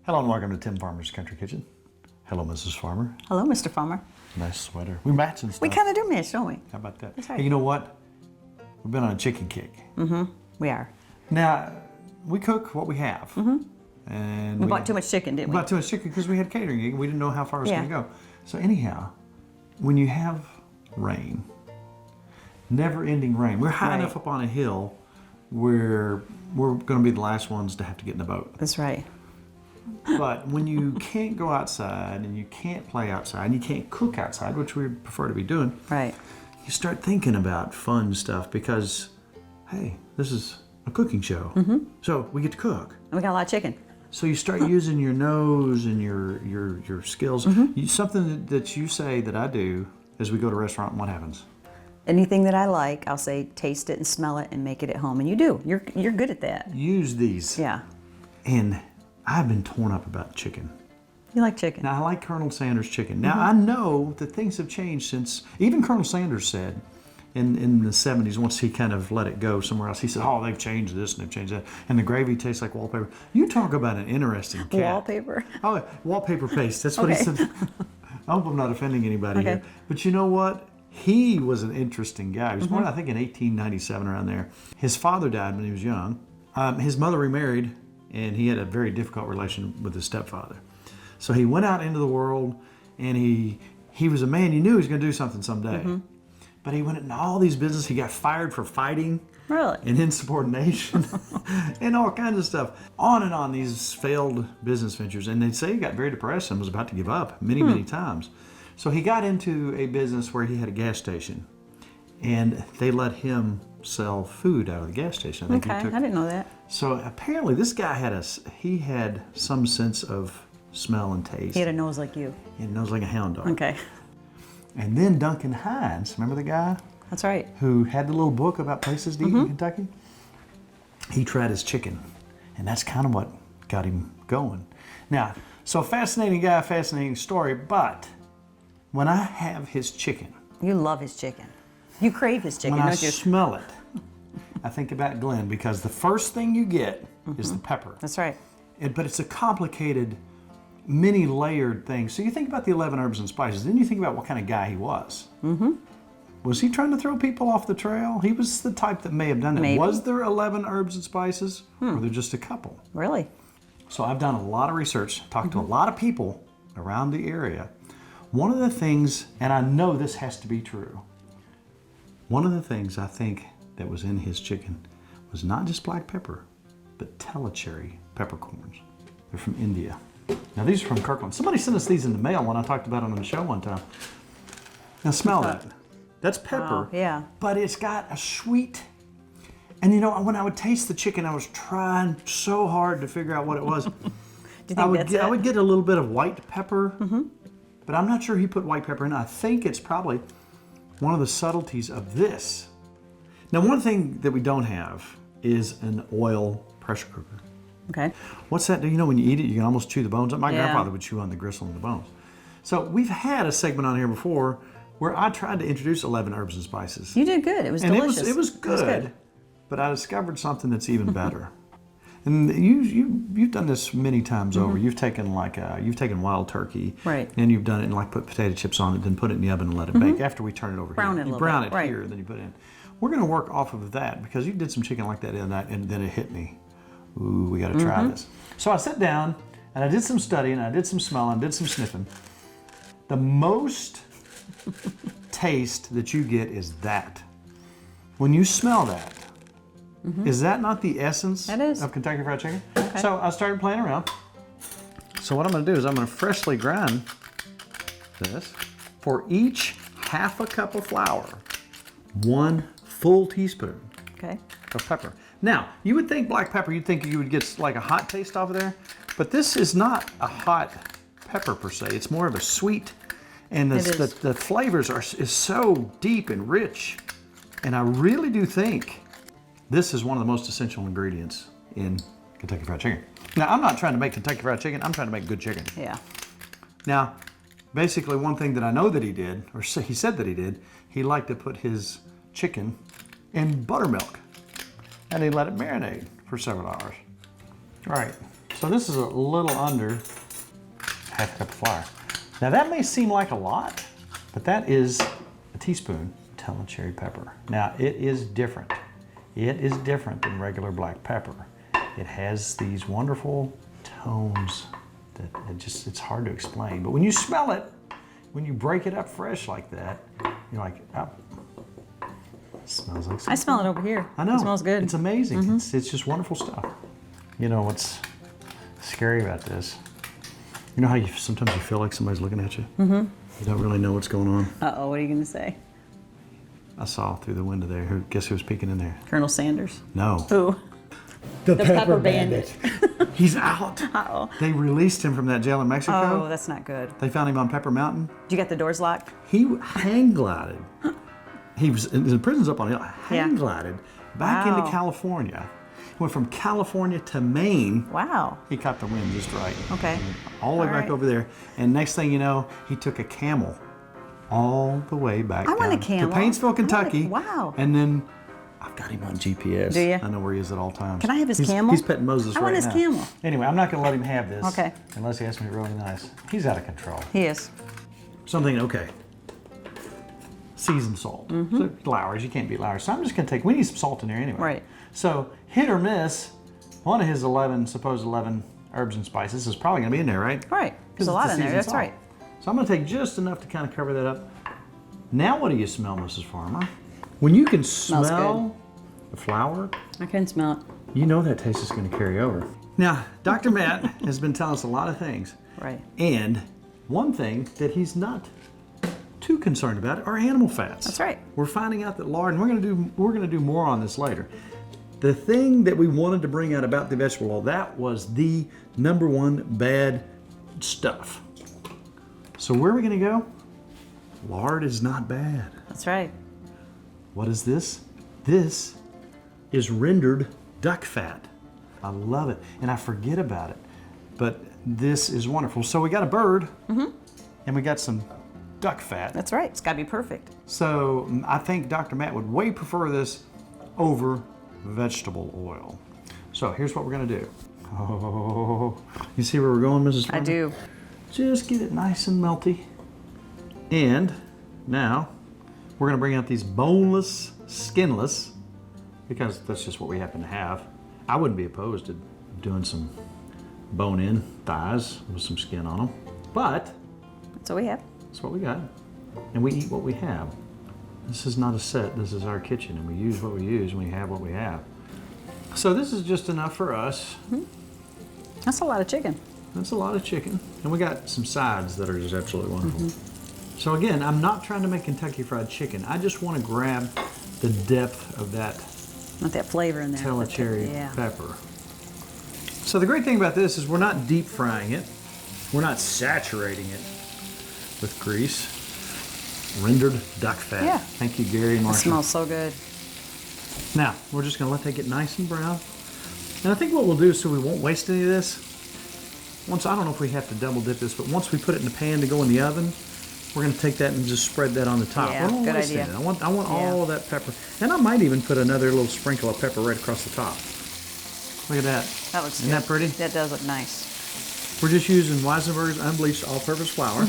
Hello and welcome to Tim Farmer's Country Kitchen. Hello, Mrs. Farmer. Hello, Mr. Farmer. Nice sweater. We match and stuff. We kind of do match, don't we? How about that? That's right. Hey, you know what? We've been on a chicken kick. Mm-hmm. We are. Now, we cook what we have. Mm-hmm. And we bought too much chicken, didn't we? We bought too much chicken because we had catering and we didn't know how far it was Yeah. going to go. So anyhow, when you have rain, never-ending rain, we're high Right. enough up on a hill where we're going to be the last ones to have to get in the boat. That's right. But when you can't go outside and you can't play outside and you can't cook outside, which we prefer to be doing, Right. you start thinking about fun stuff because, hey, this is a cooking show. Mm-hmm. So we get to cook. And we got a lot of chicken. So you start using your nose and your skills. Mm-hmm. Something that you say that I do as we go to a restaurant, and what happens? Anything that I like, I'll say taste it and smell it and make it at home. And you do. You're good at that. Use these. Yeah. And I've been torn up about chicken. You like chicken. Now, I like Colonel Sanders chicken. Now, I know that things have changed since, even Colonel Sanders said in the 70s, once he kind of let it go somewhere else, he said, oh, they've changed this and they've changed that. And the gravy tastes like wallpaper. You talk about an interesting cat. Wallpaper. Oh, wallpaper paste. That's what he Okay. said. I hope I'm not offending anybody Okay. here. But you know what? He was an interesting guy. He was born, I think, in 1897, around there. His father died when he was young. His mother remarried, and he had a very difficult relation with his stepfather. So he went out into the world, and he was a man you knew he was going to do something someday. But he went into all these businesses. He got fired for fighting Really? and insubordination and all kinds of stuff. On and on, these failed business ventures. And they'd say he got very depressed and was about to give up many times. So he got into a business where he had a gas station. And they let him sell food out of the gas station. Okay. I didn't know that. So apparently this guy had some sense of smell and taste. He had a nose like you. He had a nose like a hound dog. Okay. And then Duncan Hines, remember the guy That's right. who had the little book about places to eat in Kentucky? He tried his chicken, and that's kind of what got him going. Now, so fascinating guy, fascinating story, but when I have his chicken, You love his chicken. You crave his chicken, when I don't you? smell it, I think about Glenn, because the first thing you get is the pepper. That's right. But it's a complicated, many layered thing. So you think about the 11 herbs and spices, then you think about what kind of guy he was. Was he trying to throw people off the trail? He was the type that may have done it. Maybe. Was there 11 herbs and spices, or were there just a couple? Really? So I've done a lot of research, talked to a lot of people around the area. One of the things, and I know this has to be true, one of the things I think that was in his chicken was not just black pepper, but Tellicherry peppercorns. They're from India. Now these are from Kirkland. Somebody sent us these in the mail when I talked about them on the show one time. Now smell that. That's pepper. Wow, yeah. But it's got a sweet, and you know, when I would taste the chicken, I was trying so hard to figure out what it was. Do you think that's it? I would get a little bit of white pepper, but I'm not sure he put white pepper in. I think it's probably one of the subtleties of this. Now, one thing that we don't have is an oil pressure cooker. Okay. What's that do? You know, when you eat it, you can almost chew the bones up. My Yeah. grandfather would chew on the gristle and the bones. So we've had a segment on here before where I tried to introduce 11 herbs and spices. You did good. It was And delicious. it was good, but I discovered something that's even better. And you've done this many times over. You've taken wild turkey, Right. and you've done it and like put potato chips on it, then put it in the oven and let it bake. After we turn it over Brown here, it a you little brown bit, it right. here, then you put it in. We're going to work off of that because you did some chicken like that the other night, and then it hit me. Ooh, we got to try this. So I sat down and I did some studying, I did some smelling, did some sniffing. The most taste that you get is that. When you smell that, is that not the essence That is. of Kentucky Fried Chicken? Okay. So I started playing around. So what I'm going to do is I'm going to freshly grind this. For each half a cup of flour, 1 full teaspoon Okay. of pepper. Now, you would think black pepper, you'd think you would get like a hot taste off of there, but this is not a hot pepper per se. It's more of a sweet, and the flavors is so deep and rich. And I really do think this is one of the most essential ingredients in Kentucky Fried Chicken. Now, I'm not trying to make Kentucky Fried Chicken, I'm trying to make good chicken. Yeah. Now, basically one thing that I know that he did, or he said that he did, he liked to put his chicken in buttermilk. And he let it marinate for several hours. All right, So this is a little under half a cup of flour. Now that may seem like a lot, but that is a teaspoon of Tellicherry pepper. Now it is different. It is different than regular black pepper. It has these wonderful tones that it's hard to explain. But when you smell it, when you break it up fresh like that, you're like, oh, it smells like something. I smell it over here. I know. It smells good. It's amazing. It's just wonderful stuff. You know what's scary about this? You know how sometimes you feel like somebody's looking at you? You don't really know what's going on. Uh-oh, what are you going to say? I saw through the window there. Guess who was peeking in there? Colonel Sanders. No. Who? The Pepper Bandit. He's out. Uh-oh. They released him from that jail in Mexico. Oh, that's not good. They found him on Pepper Mountain. Did you get the doors locked? He hang glided. He was in the prison's up on the hill. Hang glided back into California. Went from California to Maine. Wow. He caught the wind just right. Okay. All the way back over there. And next thing you know, he took a camel all the way back I want a down camel. to Paintsville, Kentucky. Wow. And then I've got him on GPS. Do you? I know where he is at all times. Can I have his camel? He's petting Moses right now. I want his camel. Anyway, I'm not going to let him have this. Okay. Unless he asks me really nice. He's out of control. He is. Something, okay. Seasoned salt. So Lawry's, you can't beat Lawry's. So I'm just going to take, we need some salt in there anyway. Right. So hit or miss, one of his supposed 11 herbs and spices is probably going to be in there, right? Right. There's a lot in there. That's right. So I'm going to take just enough to kind of cover that up. Now what do you smell, Mrs. Farmer? When you can smell the flour, I can smell it. you know that taste is going to carry over. Now, Dr. Matt has been telling us a lot of things. Right. And one thing that he's not too concerned about are animal fats. That's right. We're finding out that lard, and we're going to do more on this later. The thing that we wanted to bring out about the vegetable oil, that was the #1 bad stuff. So where are we going to go? Lard is not bad. That's right. What is this? This is rendered duck fat. I love it, and I forget about it, but this is wonderful. So we got a bird, and we got some duck fat. That's right. It's got to be perfect. So I think Dr. Matt would way prefer this over vegetable oil. So here's what we're gonna do. Oh, you see where we're going, Mrs. Farmer? I do. Just get it nice and melty. And now we're gonna bring out these boneless, skinless, because that's just what we happen to have. I wouldn't be opposed to doing some bone-in thighs with some skin on them, but That's what we have. that's what we got. And we eat what we have. This is not a set, this is our kitchen, and we use what we use and we have what we have. So this is just enough for us. That's a lot of chicken. That's a lot of chicken. And we got some sides that are just absolutely wonderful. So again, I'm not trying to make Kentucky Fried Chicken. I just want to grab the depth of that Want that flavor in there. Tellicherry Yeah. pepper. So the great thing about this is we're not deep frying it. We're not saturating it with grease. Rendered duck fat. Yeah. Thank you, Gary and It Marcia. smells so good. Now, we're just going to let that get nice and brown. And I think what we'll do, so we won't waste any of this, I don't know if we have to double dip this, but once we put it in the pan to go in the oven, we're going to take that and just spread that on the top. Yeah, We don't good waste idea. any. I want all of that pepper. And I might even put another little sprinkle of pepper right across the top. Look at that. That looks Isn't good. that pretty? That does look nice. We're just using Weisenberg's unbleached all-purpose flour.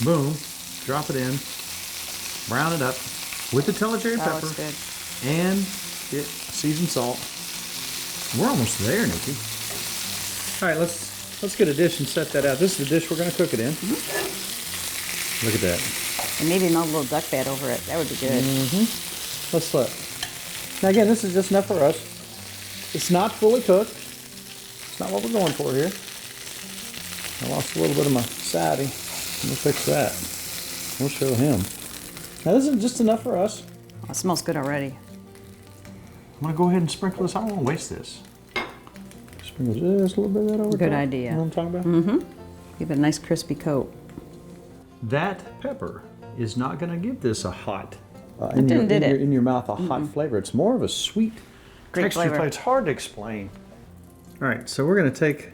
Boom. Drop it in. Brown it up with the Tellicherry That pepper. looks good. And get seasoned salt. We're almost there, Nikki. All right, let's get a dish and set that out. This is the dish we're going to cook it in. Look at that. And maybe melt a little duck fat over it. That would be good. Let's look. Now again, this is just enough for us. It's not fully cooked. It's not what we're going for here. I lost a little bit of my siding. We'll fix that. We'll show him. Now this is just enough for us. Oh, it smells good already. I'm going to go ahead and sprinkle this. I don't want to waste this. Sprinkle just a little bit of that over Good top. idea. You know what I'm talking about? Give it a nice crispy coat. That pepper is not going to give this a hot, did it? in your mouth, a hot flavor. It's more of a sweet Great texture flavor. It's hard to explain. All right, so we're going to take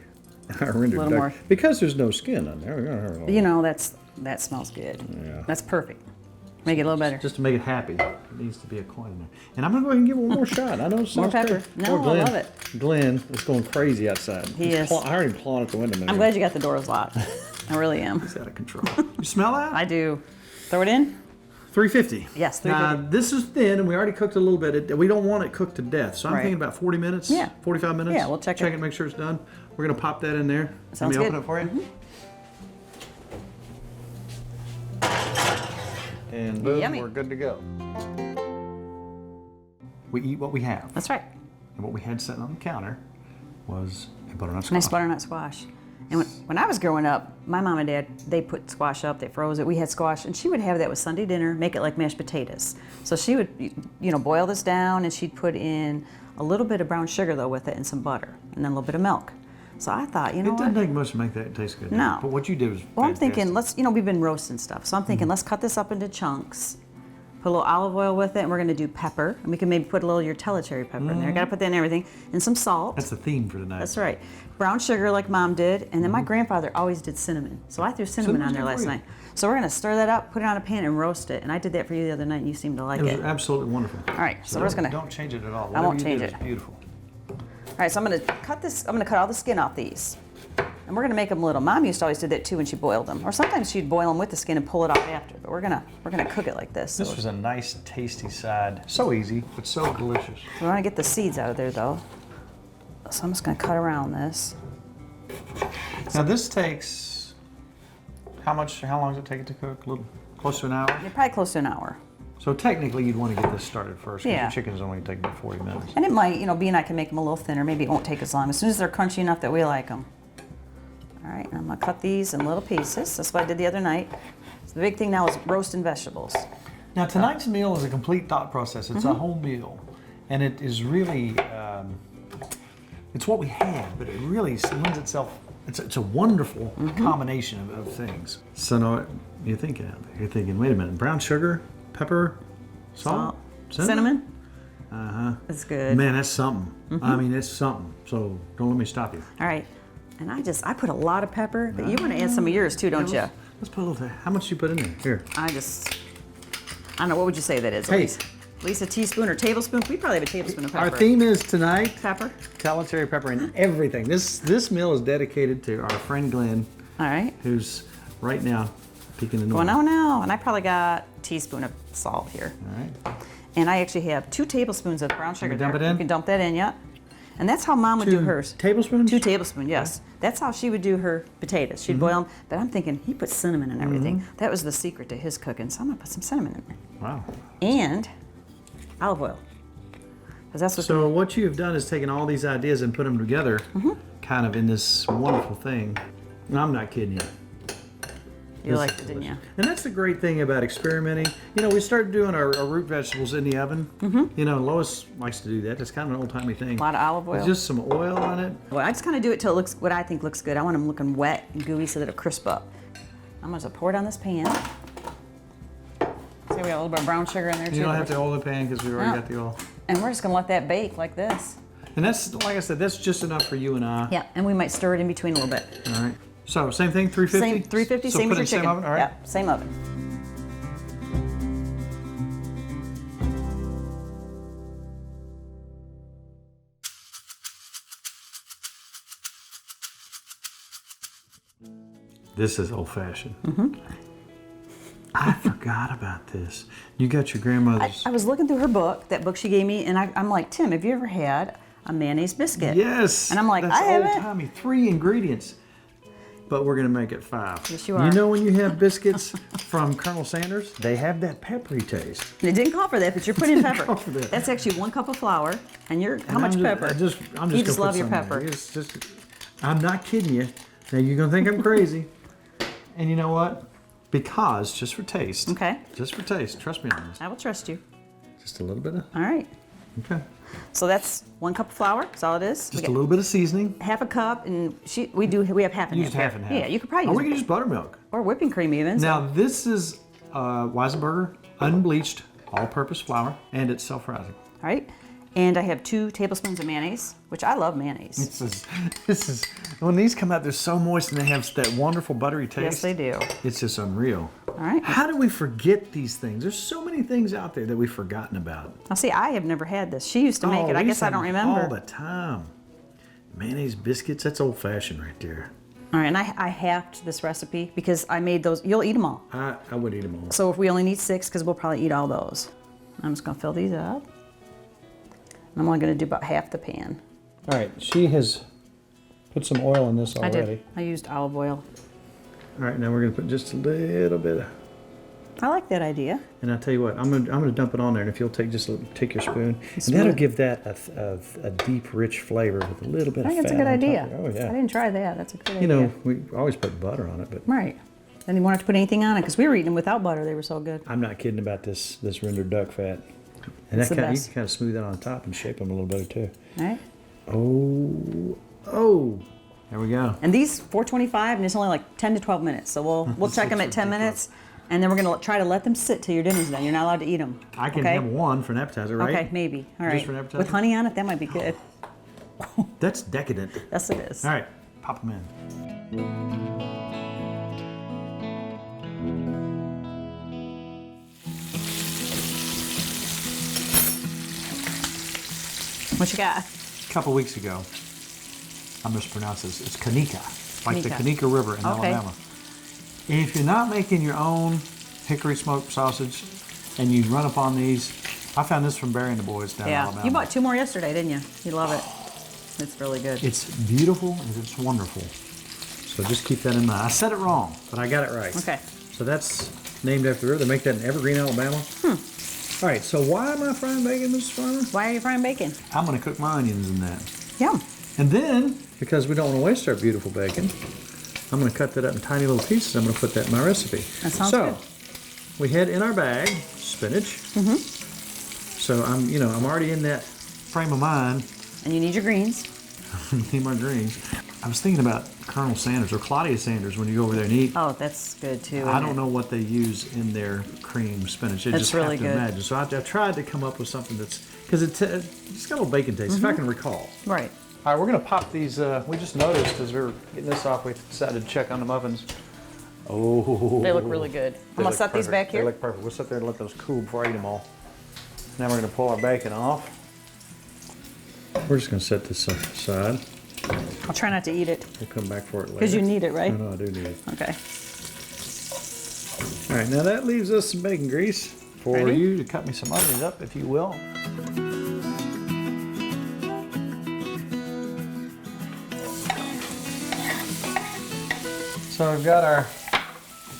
our rendered Little duck. more. Because there's no skin on there. We're gonna have a little- You know, that smells good. Yeah. That's perfect. Make it a little better. Just to make it happy. It needs to be a coin in there. And I'm going to go ahead and give it one more shot. I know it More sounds pepper. crazy. No, Poor Glenn. I love it. Glenn is going crazy outside. He is. I heard him clawing at the window. I'm glad you got the doors locked. I really am. He's out of control. You smell that? I do. Throw it in? 350. Yes, 350. Now, this is thin, and we already cooked it a little bit. We don't want it cooked to death. So I'm Right. thinking about 40 minutes, Yeah. 45 minutes. Yeah, we'll check it. Check it, make sure it's done. We're going to pop that in there. Sounds Let me good. open it for you. And boom, Yummy. we're good to go. We eat what we have. That's right. And what we had sitting on the counter was a butternut squash. Nice butternut squash. And when I was growing up, my mom and dad, they put squash up, they froze it. We had squash, and she would have that with Sunday dinner, make it like mashed potatoes. So she would, boil this down, and she'd put in a little bit of brown sugar, though, with it, and some butter, and then a little bit of milk. So I thought, It doesn't take much to make that taste good. No. But what you did was Well, I'm fantastic. thinking, we've been roasting stuff. So I'm thinking, let's cut this up into chunks, put a little olive oil with it, and we're going to do pepper. And we can maybe put a little of your Tellicherry pepper in there. Got to put that in everything. And some salt. That's the theme for tonight. That's right. Brown sugar like Mom did. And then my grandfather always did cinnamon. So I threw cinnamon on there last night. So we're going to stir that up, put it on a pan, and roast it. And I did that for you the other night, and you seemed to like It it. was absolutely wonderful. All right, so we're just going to... Don't change it at all. I won't Whatever you change did it. is beautiful. All right, so I'm going to cut this. I'm going to cut all the skin off these. And we're going to make them little. Mom used to always do that too when she boiled them. Or sometimes she'd boil them with the skin and pull it off after. But we're gonna cook it like this. This was a nice, tasty side. So easy, but so delicious. We want to get the seeds out of there though. So I'm just going to cut around this. Now this takes, how long does it take it to cook? A little, close to an hour? You're probably close to an hour. So technically you'd want to get this started first, because Yeah. the chicken's only take about 40 minutes. And it might, B and I can make them a little thinner. Maybe it won't take as long. As soon as they're crunchy enough that we like them. All right, and I'm going to cut these in little pieces. That's what I did the other night. So the big thing now is roasting vegetables. Now tonight's meal is a complete thought process. It's a whole meal. And it is really, it's what we have, but it really lends itself, it's a wonderful combination of things. So now you're thinking, wait a minute, brown sugar, pepper, salt, cinnamon. Uh-huh. That's good. Man, that's something. I mean, it's something. So don't let me stop you. All right. And I put a lot of pepper, but you want to add some of yours too, don't you? Let's put a little, how much do you put in there? Here. I don't know, what would you say that is? Hey. At least a teaspoon or tablespoon? We probably have a tablespoon of pepper. Our theme is tonight, Pepper? Tellicherry Pepper and everything. This meal is dedicated to our friend Glenn, All right. who's right now peeking the Well, north. no. And I probably got a teaspoon of salt here. All right. And I actually have 2 tablespoons of brown sugar. you dump there. it in? You can dump that in, yeah. And that's how Mom would do hers. Tablespoons? 2 tablespoons, yes. That's how she would do her potatoes. She'd boil them, but I'm thinking he put cinnamon in everything. That was the secret to his cooking, so I'm gonna put some cinnamon in there. Wow. And olive oil. Because that's what So what you have done is taken all these ideas and put them together kind of in this wonderful thing. And I'm not kidding you. you liked it, didn't you? And that's the great thing about experimenting. We started doing our root vegetables in the oven. Lois likes to do that. That's kind of an old-timey thing. A lot of olive oil. With just some oil on it. Well, I just kind of do it till it looks what I think looks good. I want them looking wet and gooey so that it'll crisp up. I'm going to pour it on this pan. See, we got a little bit of brown sugar in there too. You don't have to oil the pan because we already No. got the oil. And we're just going to let that bake like this. And that's, like I said, that's just enough for you and I. Yeah, and we might stir it in between a little bit. All right. So same thing, 350? Same 350, So same put as it your in chicken. same oven? All right. Yeah, same oven. This is old-fashioned. I forgot about this. You got your grandmother's. I was looking through her book, that book she gave me, and I'm like, Tim, have you ever had a mayonnaise biscuit? Yes. And I'm like, that's I haven't. old-timey. 3 ingredients. But we're going to make it 5. Yes, you are. You know when you have biscuits from Colonel Sanders? They have that peppery taste. And it didn't call for that, but you're putting pepper. call for that. That's actually 1 cup of flour, and you're how And much I'm pepper? I'm just You gonna just put love your some in pepper. there. It's just, I'm not kidding you. Now you're going to think I'm crazy. And you know what? Because, just for taste. Okay. Just for taste. Trust me on this. I will trust you. Just a little bit of, All right. okay. So that's 1 cup of flour. That's all it is. Just a little bit of seasoning. Half a cup, and we have half and You half. used half and half. Yeah, you could probably Or we use can use buttermilk. or whipping cream even. so- Now this is Weisenberger unbleached all-purpose flour, and it's self-rising. All right. And I have 2 tablespoons of mayonnaise, which I love mayonnaise. This is, when these come out, they're so moist and they have that wonderful buttery taste. Yes, they do. It's just unreal. All right. How do we forget these things? There's so many things out there that we've forgotten about. Now see, I have never had this. She used to make it. I guess I don't remember. All the time. Mayonnaise biscuits, that's old fashioned right there. All right, and I hacked this recipe because I made those. You'll eat them all. I would eat them all. So if we only need 6, because we'll probably eat all those. I'm just gonna fill these up. I'm only gonna do about half the pan. All right, she has put some oil in this already. I did. I used olive oil. All right, now we're gonna put just a little bit of. I like that idea. And I'll tell you what, I'm gonna dump it on there, and if you'll take your spoon, and that'll give that a deep, rich flavor with a little bit of fat. I think it's a good idea. Oh yeah. I didn't try that. That's a good idea. You know, we always put butter on it, but Right. And you won't have to put anything on it because we were eating them without butter. They were so good. I'm not kidding about this rendered duck fat. And It's that the kind of, you best. can kind of smooth that on top and shape them a little better too. All right. Oh, there we go. And these 425, and it's only like 10 to 12 minutes. So we'll check them at 10 minutes, and then we're gonna try to let them sit till your dinner's done. You're not allowed to eat them. I can okay? have one for an appetizer, right? Okay, maybe. All right. Just for an appetizer? With honey on it, that might be good. That's decadent. Yes, it is. All right, pop them in. What you got? A couple weeks ago, I mispronounced this. It's Kanika, like the Kanika. Kanika River in Okay. Alabama. If you're not making your own hickory smoked sausage, and you run up on these, I found this from Barry and the boys down in Yeah. Alabama. You bought 2 more yesterday, didn't you? You love it. It's really good. It's beautiful and it's wonderful. So just keep that in mind. I said it wrong, but I got it right. Okay. So that's named after the river. They make that in Evergreen, Alabama. All right, so why am I frying bacon, Mrs. Farmer? Why are you frying bacon? I'm going to cook my onions in that. Yum. And then, because we don't want to waste our beautiful bacon, I'm going to cut that up in tiny little pieces. I'm going to put that in my recipe. That sounds good. We had in our bag spinach. Mm-hmm. So I'm already in that frame of mind. And you need your greens. Need my greens. I was thinking about Colonel Sanders or Claudia Sanders when you go over there and eat. Oh, that's good too. I don't know what they use in their cream spinach. I That's just really have to good. imagine. So I tried to come up with something that's, because it's got a little bacon taste, if I can recall. Right. All right, we're going to pop these. We just noticed as we were getting this off, we decided to check on the muffins. Oh. They look really good. I'm gonna set these back They here. look perfect. We'll sit there and let those cool before I eat them all. Now we're going to pull our bacon off. We're just going to set this aside. I'll try not to eat it We'll come back for it later. because you need it, right? No, I do need it. Okay. All right, now that leaves us some bacon grease for Ready? you to cut me some onions up, if you will. So I've got our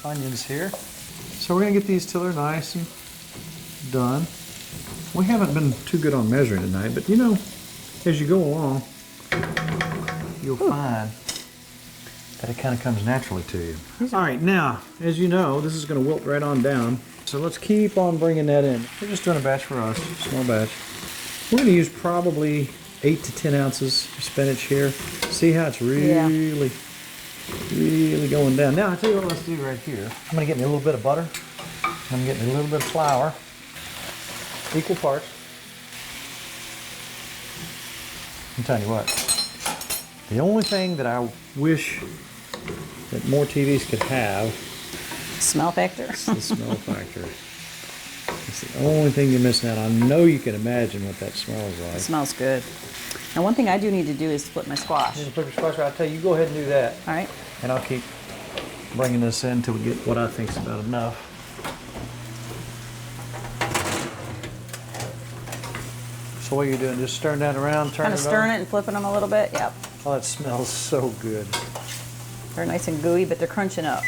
onions here. So we're gonna get these till they're nice and done. We haven't been too good on measuring tonight, but as you go along, you'll find that it kind of comes naturally to you. All right, now, as you know, this is going to wilt right on down. So let's keep on bringing that in. We're just doing a batch for us, small batch. We're going to use probably 8 to 10 ounces of spinach here. See how it's really going down. Now, I'll tell you what let's do right here. I'm going to get me a little bit of butter. I'm getting a little bit of flour. Equal parts. I'm telling you what, the only thing that I wish that more TVs could have Smell factor. is the smell factor. It's the only thing you're missing out on. I know you can imagine what that smells like. It smells good. Now, one thing I do need to do is split my squash. Just put your squash. I'll tell you, go ahead and do that. All right. And I'll keep bringing this in until we get what I think is about enough. So what are you doing? Just stirring that around, turning Kind of stirring it and flipping them a little bit. Yep. Oh, that smells so good. They're nice and gooey, but they're crunching up.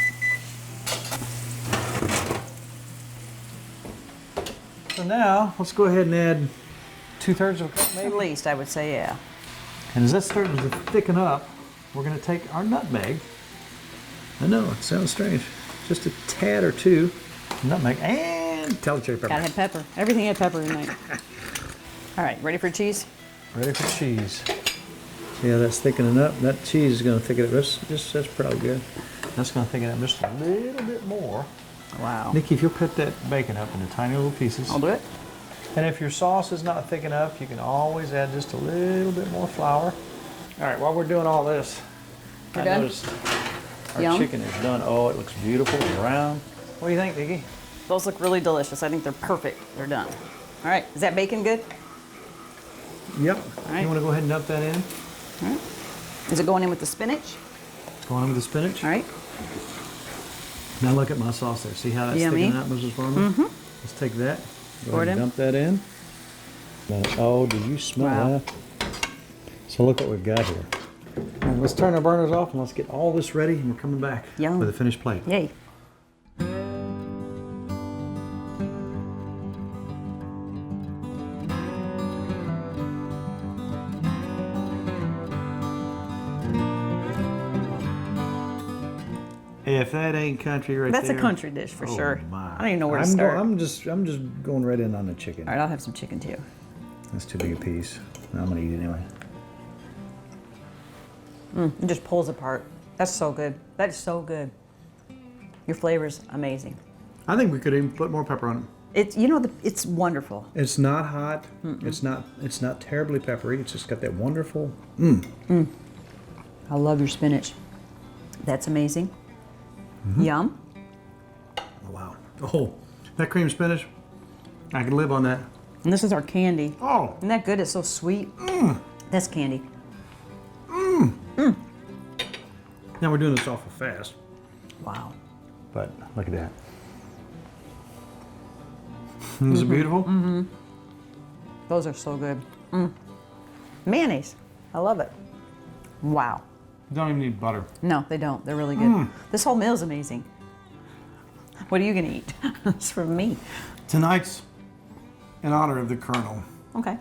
So now, let's go ahead and add 2/3 of a cup maybe. At least, I would say, yeah. And as that's starting to thicken up, we're going to take our nutmeg. I know, it sounds strange. Just a tad or two. Nutmeg and Tellicherry pepper. Gotta have pepper. Everything had pepper tonight. All right, ready for cheese? Ready for cheese. See how that's thickening up? That cheese is going to thicken it up. That's probably good. That's going to thicken it up just a little bit more. Wow. Nicki, if you'll cut that bacon up into tiny little pieces. I'll do it. And if your sauce is not thick enough, you can always add just a little bit more flour. All right, while we're doing all this, You're I done? noticed our Yum. chicken is done. Oh, it looks beautiful and round. What do you think, Nicki? Those look really delicious. I think they're perfect. They're done. All right, is that bacon good? Yep. right. You want to go ahead and dump that in? All right. Is it going in with the spinach? Go on with the spinach. All right. Now look at my sauce there. See how that's Yummy. sticking out, Mrs. Farmer? Let's take that. Go Pour it ahead and in. dump that in. Oh, do you smell Wow. that? So look what we've got here. All right, let's turn our burners off and let's get all this ready, and we're coming back Yum. with a finished plate. Yay. If that ain't country right That's there. a country dish for Oh sure. my. I don't even know where to I'm start. I'm just going right in on the chicken. All right, I'll have some chicken too. That's too big a piece. I'm gonna eat it anyway. It just pulls apart. That's so good. That is so good. Your flavor's amazing. I think we could even put more pepper on it. It's it's wonderful. It's not hot. It's not terribly peppery. It's just got that wonderful. I love your spinach. That's amazing. Yum. Oh, wow. Oh, that cream spinach. I could live on that. And this is our candy. Oh. Isn't that good? It's so sweet. That's candy. Now we're doing this awful fast, Wow. but look at that. Is it beautiful? Those are so good. Mayonnaise. I love it. Wow. You don't even need butter. No, they don't. They're really good. This whole meal is amazing. What are you going to eat? It's from me. Tonight's in honor of the Colonel. Okay.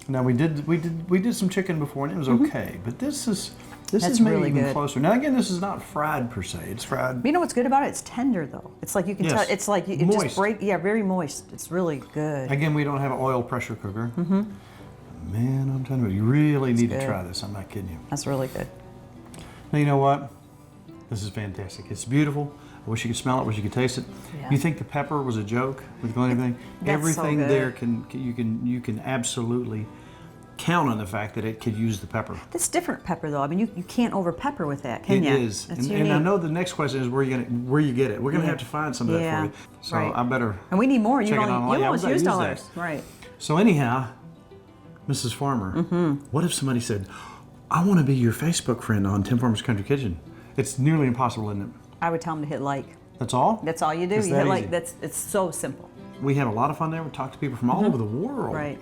Now we did some chicken before and it was okay, but this is That's maybe really even good. closer. Now again, this is not fried per se. It's fried. You know what's good about it? It's tender though. It's like you can Yes. tell. It's like it Moist. just break. Yeah, very moist. It's really good. Again, we don't have an oil pressure cooker. Man, I'm telling you, you really need to good. try this. I'm not kidding you. That's really good. Now you know what? This is fantastic. It's beautiful. I wish you could smell it. Wish you could taste it. Yeah. You think the pepper was a joke with the only thing? That's so Everything good. there you can absolutely count on the fact that it could use the pepper. That's different pepper though. I mean, you can't over pepper with that, can It you? is, That's and unique. I know the next question is where you get it. We're gonna Yeah. have to find some of that Yeah, for you. So right. I better. And we need more. You check it only, online. you Yeah, almost I used use all that. ours. Right. So anyhow, Mrs. Farmer, what if somebody said, "I want to be your Facebook friend on Tim Farmer's Country Kitchen"? It's nearly impossible, isn't it? I would tell them to hit like. That's all. That's all you do. It's You that hit like. easy. It's so simple. We have a lot of fun there. We talk to people from all over the world. Right.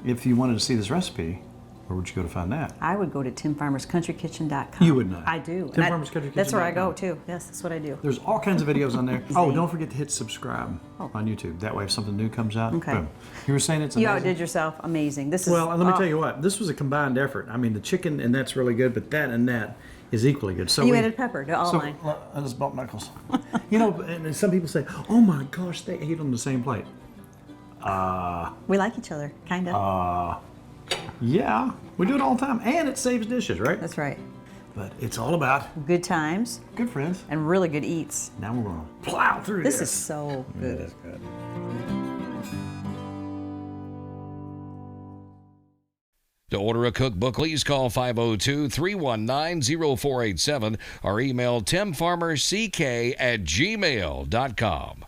If you wanted to see this recipe, where would you go to find that? I would go to timfarmerscountryKitchen.com. You would not. I do. Tim And Farmers Country That's where I Kitchen.com. go too. Yes, that's what I do. There's all kinds of videos on there. Oh, don't forget to hit subscribe on YouTube. That way, if something new comes out, Okay. boom. You were saying it's You amazing. outdid yourself. Amazing. This is. Well, and let me tell you what. This was a combined effort. I mean, the chicken and that's really good, but that and that is equally good. So You we, added pepper to all mine. I just bump knuckles. You know, and some people say, "Oh my gosh, they ate on the same plate." We like each other, kind of. Yeah, we do it all the time, and it saves dishes, right? That's right. But it's all about Good times good friends. and really good eats. Now we're going to plow through this. This is so good. It is good. To order a cookbook, please call 502-319-0487 or email timfarmerck@gmail.com.